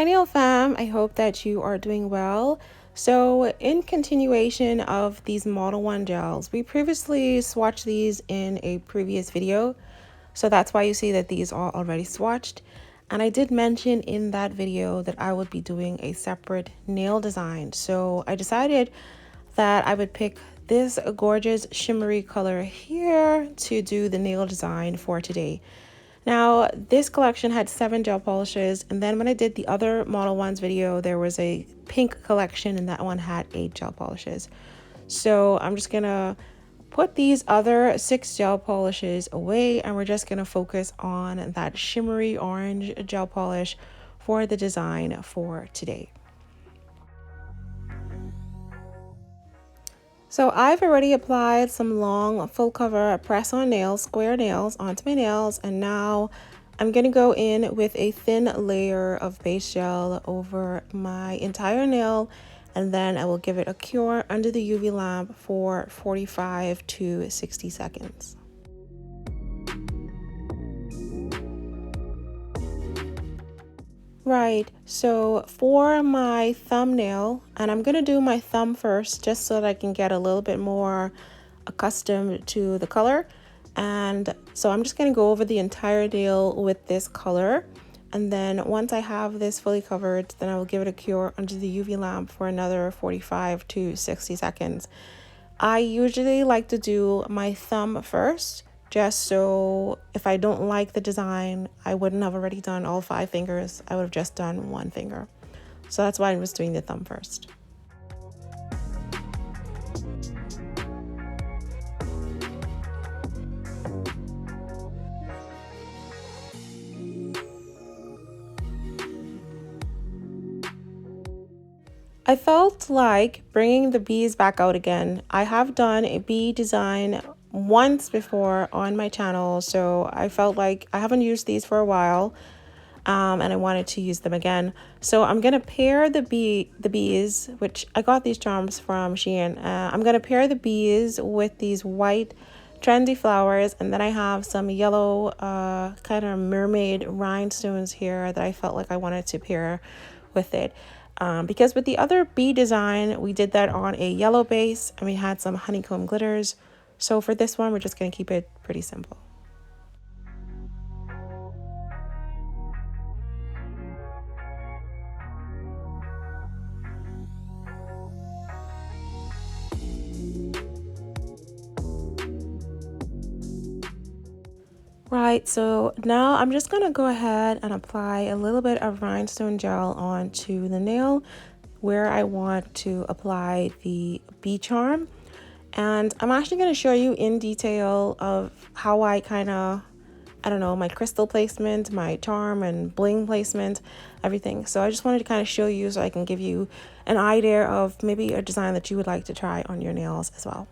Hi nail fam, I hope that you are doing well. So in continuation of these Model 1 gels, we previously swatched these in a previous video. So that's why you see that these are already swatched. And I did mention in that video that I would be doing a separate nail design. So I decided that I would pick this gorgeous shimmery color here to do the nail design for today. Now, this collection had 7 gel polishes, and then when I did the other Model 1s video, there was a pink collection, and that one had 8 gel polishes. So I'm just gonna put these other 6 gel polishes away, and we're just gonna focus on that shimmery orange gel polish for the design for today. So I've already applied some long full cover press-on nails, square nails onto my nails, and now I'm going to go in with a thin layer of base gel over my entire nail, and then I will give it a cure under the UV lamp for 45 to 60 seconds. Right, so for my thumbnail, and I'm going to do my thumb first just so that I can get a little bit more accustomed to the color. And so I'm just going to go over the entire nail with this color. And then once I have this fully covered, then I will give it a cure under the UV lamp for another 45 to 60 seconds. I usually like to do my thumb first, just so if I don't like the design, I wouldn't have already done all 5 fingers. I would have just done 1 finger. So that's why I was doing the thumb first. I felt like bringing the bees back out again. I have done a bee design once before on my channel, so I felt like I haven't used these for a while, and I wanted to use them again. So I'm gonna pair the bees, which I got these charms from SheIn. I'm gonna pair the bees with these white trendy flowers, and then I have some yellow kind of mermaid rhinestones here that I felt like I wanted to pair with it. Because with the other bee design, we did that on a yellow base and we had some honeycomb glitters. So for this one, we're just going to keep it pretty simple. Right, so now I'm just going to go ahead and apply a little bit of rhinestone gel onto the nail where I want to apply the bee charm. And I'm actually going to show you in detail of how I kind of, I don't know, my crystal placement, my charm and bling placement, everything. So I just wanted to kind of show you so I can give you an idea of maybe a design that you would like to try on your nails as well.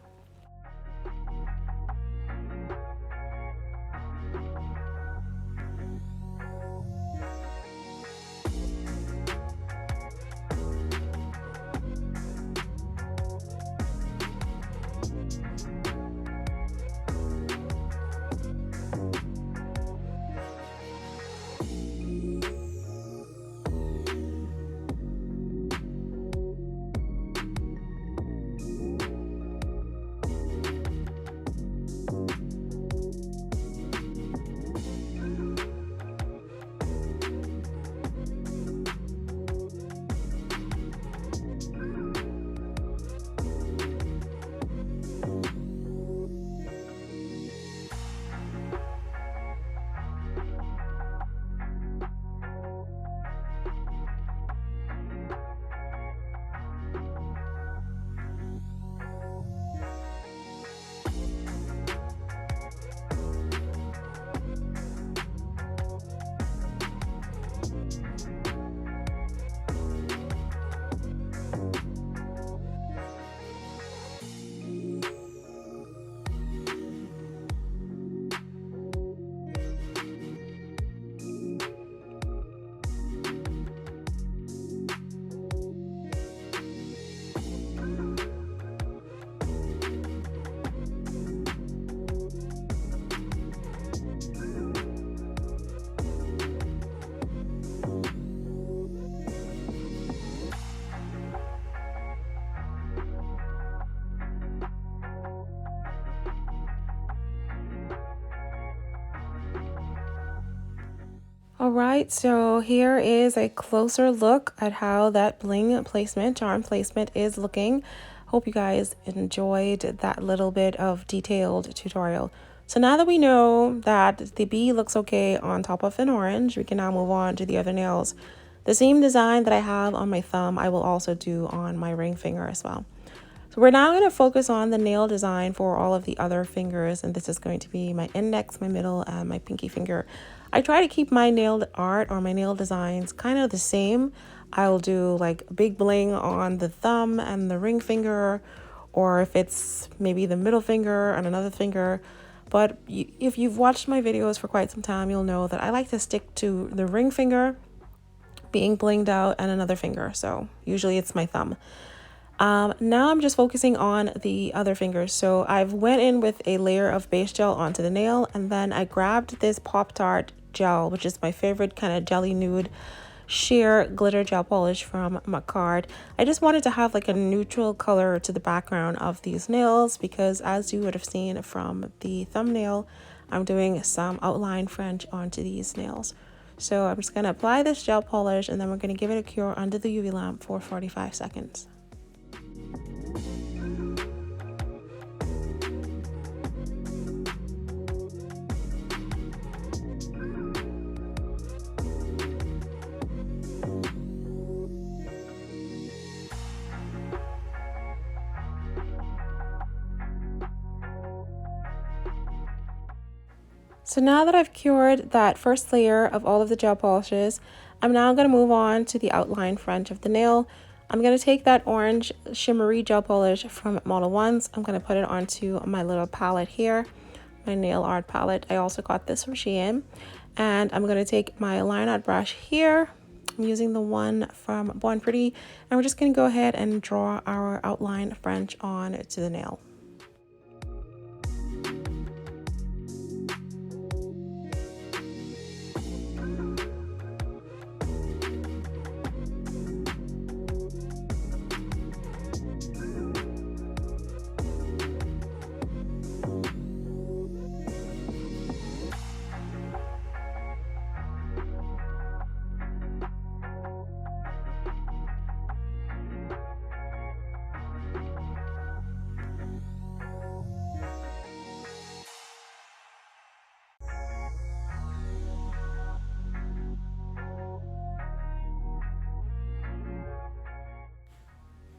All right, so here is a closer look at how that bling placement, charm placement is looking. Hope you guys enjoyed that little bit of detailed tutorial. So now that we know that the bee looks okay on top of an orange, we can now move on to the other nails. The same design that I have on my thumb, I will also do on my ring finger as well. So we're now going to focus on the nail design for all of the other fingers, and this is going to be my index, my middle, and my pinky finger. I try to keep my nail art or my nail designs kind of the same. I'll do like big bling on the thumb and the ring finger, or if it's maybe the middle finger and another finger. But if you've watched my videos for quite some time, you'll know that I like to stick to the ring finger being blinged out and another finger. So usually it's my thumb. Now I'm just focusing on the other fingers. So I've went in with a layer of base gel onto the nail, and then I grabbed this Pop-Tart gel, which is my favorite kind of jelly nude sheer glitter gel polish from Makartt. I just wanted to have like a neutral color to the background of these nails because, as you would have seen from the thumbnail, I'm doing some outline French onto these nails. So I'm just going to apply this gel polish, and then we're going to give it a cure under the UV lamp for 45 seconds. So now that I've cured that first layer of all of the gel polishes, I'm now going to move on to the outline French of the nail. I'm going to take that orange shimmery gel polish from Modelones. I'm going to put it onto my little palette here, my nail art palette. I also got this from SheIn. And I'm going to take my line art brush here. I'm using the one from Born Pretty. And we're just going to go ahead and draw our outline French on to the nail.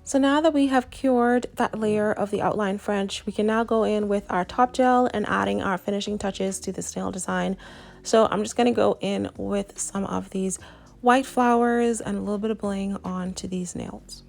So now that we have cured that layer of the outline French, we can now go in with our top gel and adding our finishing touches to this nail design. So I'm just going to go in with some of these white flowers and a little bit of bling onto these nails.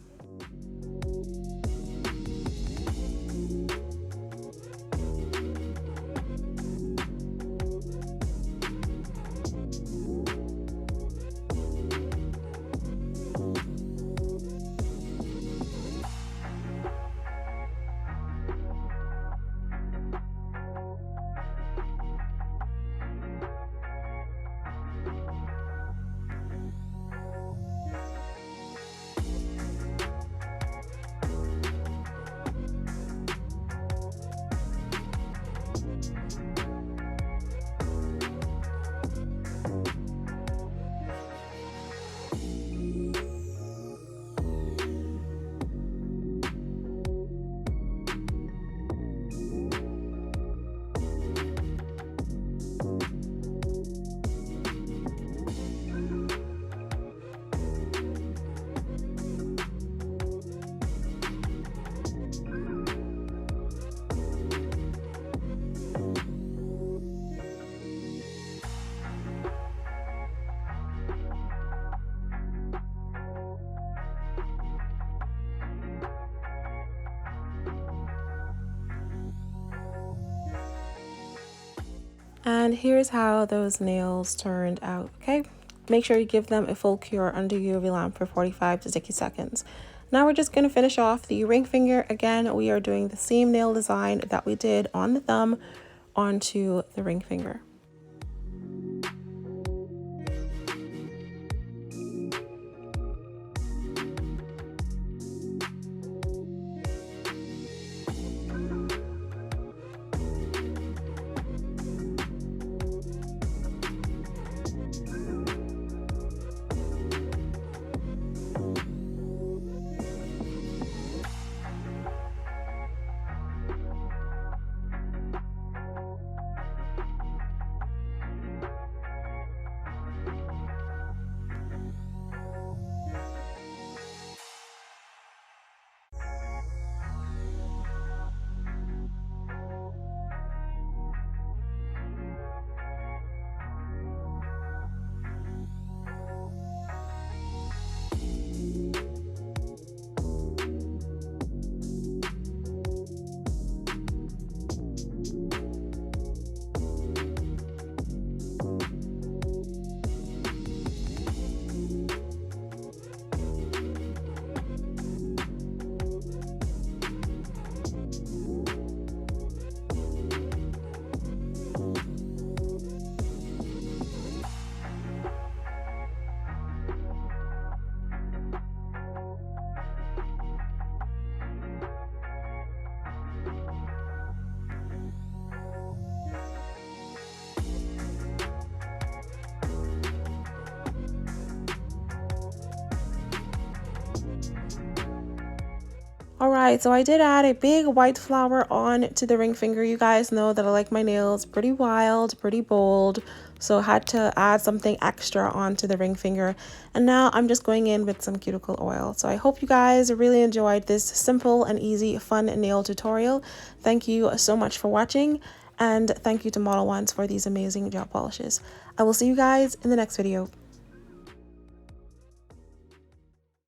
And here's how those nails turned out, okay? Make sure you give them a full cure under UV lamp for 45 to 60 seconds. Now we're just going to finish off the ring finger. Again, we are doing the same nail design that we did on the thumb onto the ring finger. Alright, so I did add a big white flower on to the ring finger. You guys know that I like my nails pretty wild, pretty bold. So I had to add something extra onto the ring finger. And now I'm just going in with some cuticle oil. So I hope you guys really enjoyed this simple and easy, fun nail tutorial. Thank you so much for watching. And thank you to Model Ones for these amazing gel polishes. I will see you guys in the next video.